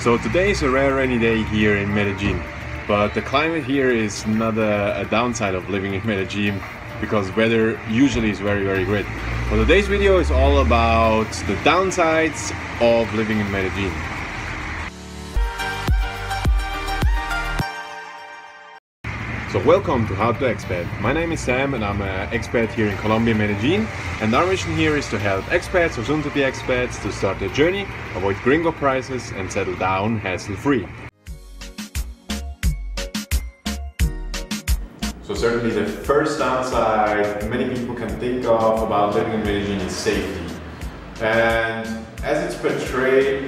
So today is a rare rainy day here in Medellin, but the climate here is not a downside of living in Medellin because weather usually is very great. But today's video is all about the downsides of living in Medellin. So welcome to How to Expat. My name is Sam and I'm an expat here in Colombia, Medellin, and our mission here is to help expats or soon to be expats to start their journey, avoid gringo prices and settle down hassle-free. So certainly the first downside many people can think of about living in Medellin is safety. And as it's portrayed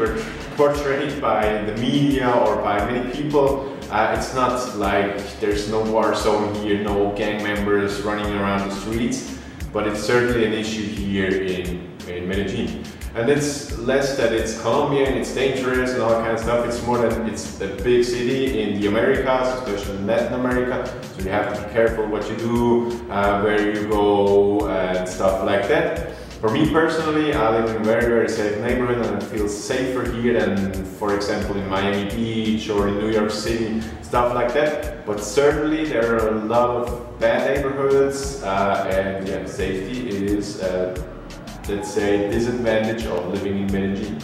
by the media or by many people, it's not like there's no war zone here, no gang members running around the streets, but it's certainly an issue here in Medellin. And it's less that it's Colombia and it's dangerous and all that kind of stuff, it's more that it's a big city in the Americas, especially in Latin America, so you have to be careful what you do, where you go and stuff like that. For me personally, I live in a very safe neighborhood and I feel safer here than, for example, in Miami Beach or in New York City, stuff like that. But certainly there are a lot of bad neighborhoods and yeah, safety is, let's say, disadvantage of living in Medellin.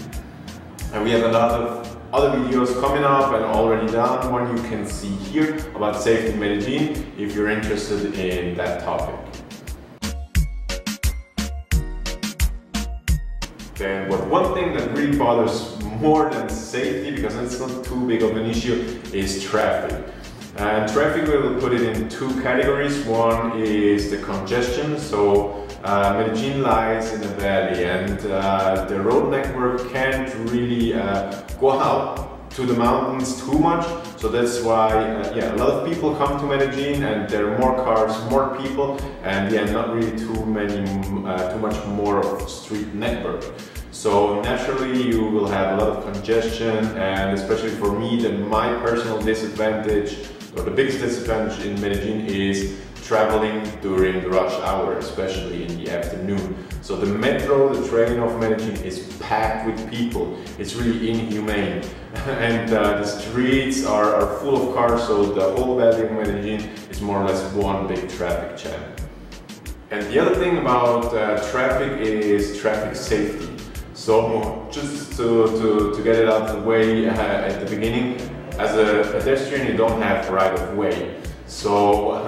And we have a lot of other videos coming up and already done. One you can see here about safety in Medellin if you're interested in that topic. And one thing that really bothers more than safety, because it's not too big of an issue, is traffic. And traffic, we'll put it in two categories. One is the congestion. So Medellin lies in a valley and the road network can't really go out to the mountains too much. So that's why yeah, a lot of people come to Medellin and there are more cars, more people, and yeah, not really too much more of street network. So naturally you will have a lot of congestion, and especially for me, my personal disadvantage, or the biggest disadvantage in Medellin is traveling during the rush hour, especially in the afternoon. So the metro, the train of Medellin is packed with people. It's really inhumane. And the streets are full of cars, so the whole valley of Medellin is more or less one big traffic jam. And the other thing about traffic is traffic safety. So just to get it out of the way at the beginning, as a pedestrian you don't have right of way. So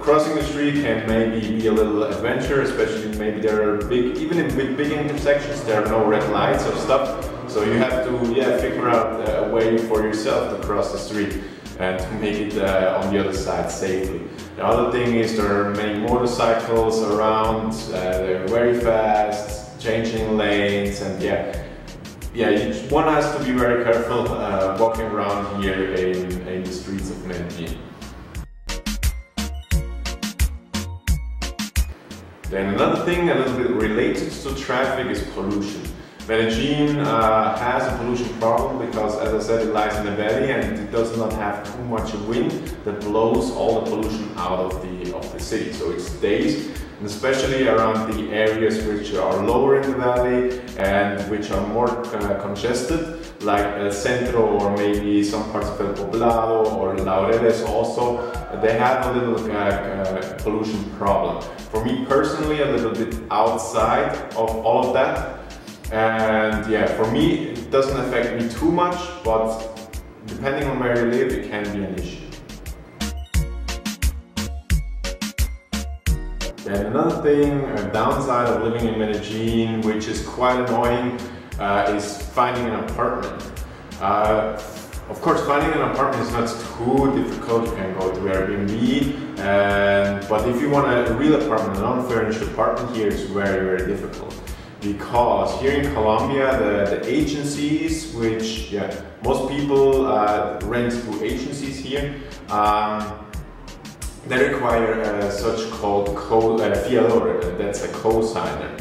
crossing the street can maybe be a little adventure, especially maybe there are even with big intersections there are no red lights or stuff. So you have to figure out a way for yourself to cross the street and to make it on the other side safely. The other thing is there are many motorcycles around, they're very fast, changing lanes, and one has to be very careful walking around here in the streets of Medellin. Then another thing a little bit related to traffic is pollution. Medellin has a pollution problem because, as I said, it lies in a valley and it does not have too much wind that blows all the pollution out of the city. So it stays, and especially around the areas which are lower in the valley and which are more congested, like El Centro or maybe some parts of El Poblado or Laureles also, they have a little pollution problem. For me personally, a little bit outside of all of that. And yeah, for me it doesn't affect me too much, but depending on where you live, it can be an issue. Then another thing, a downside of living in Medellin, which is quite annoying, is finding an apartment. Of course, finding an apartment is not too difficult. You can go to Airbnb, but if you want a real apartment, an unfurnished apartment here, it's very difficult. Because here in Colombia, the agencies, which most people rent through agencies here, they require such called fiador, that's a co-signer.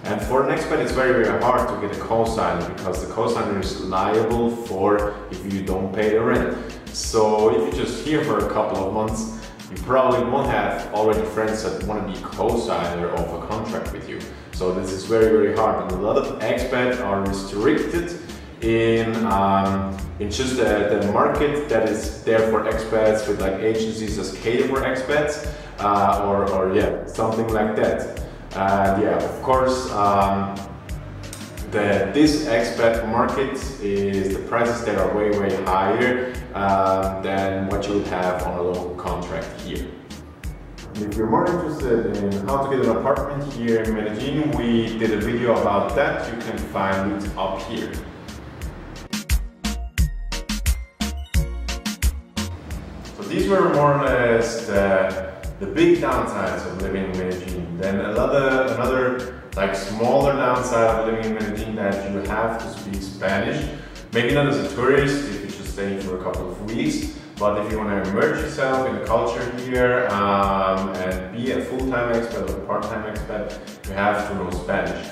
And for an expat it's very hard to get a co-signer because the co-signer is liable for if you don't pay the rent. So if you're just here for a couple of months, you probably won't have already friends that want to be co-signer of a contract with you. So this is very hard, and a lot of expats are restricted in just the market that is there for expats, with like agencies that cater for expats, or yeah, something like that. Yeah, of course, this expat market is, the prices there are way higher than what you would have on a local contract here. If you're more interested in how to get an apartment here in Medellin, we did a video about that. You can find it up here. So these were more or less the big downsides of living in Medellin. Then another like smaller downside of living in Medellin, that you have to speak Spanish. Maybe not as a tourist if you're just staying for a couple of weeks, but if you want to immerse yourself in the culture here and be a full-time expat or a part-time expat, you have to know Spanish.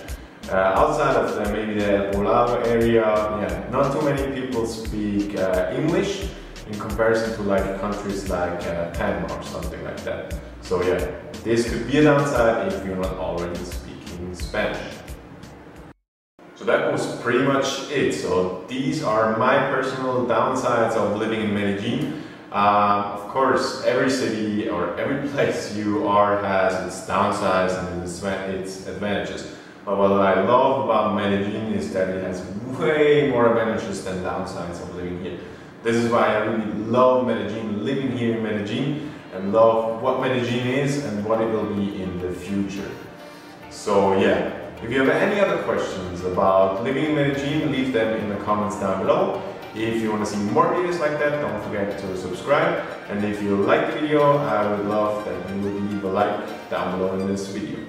Outside of maybe the Poblado area, yeah, not too many people speak English in comparison to like countries like Panama or something like that. So yeah, this could be a downside if you're not already speaking Spanish. So that was pretty much it. So these are my personal downsides of living in Medellin. Of course, every city or every place you are has its downsides and its advantages. But what I love about Medellin is that it has way more advantages than downsides of living here. This is why I really love Medellin, living here in Medellin, and love what Medellin is and what it will be in the future. So yeah, if you have any other questions about living in Medellin, leave them in the comments down below. If you want to see more videos like that, don't forget to subscribe. And if you like the video, I would love that you would leave a like down below in this video.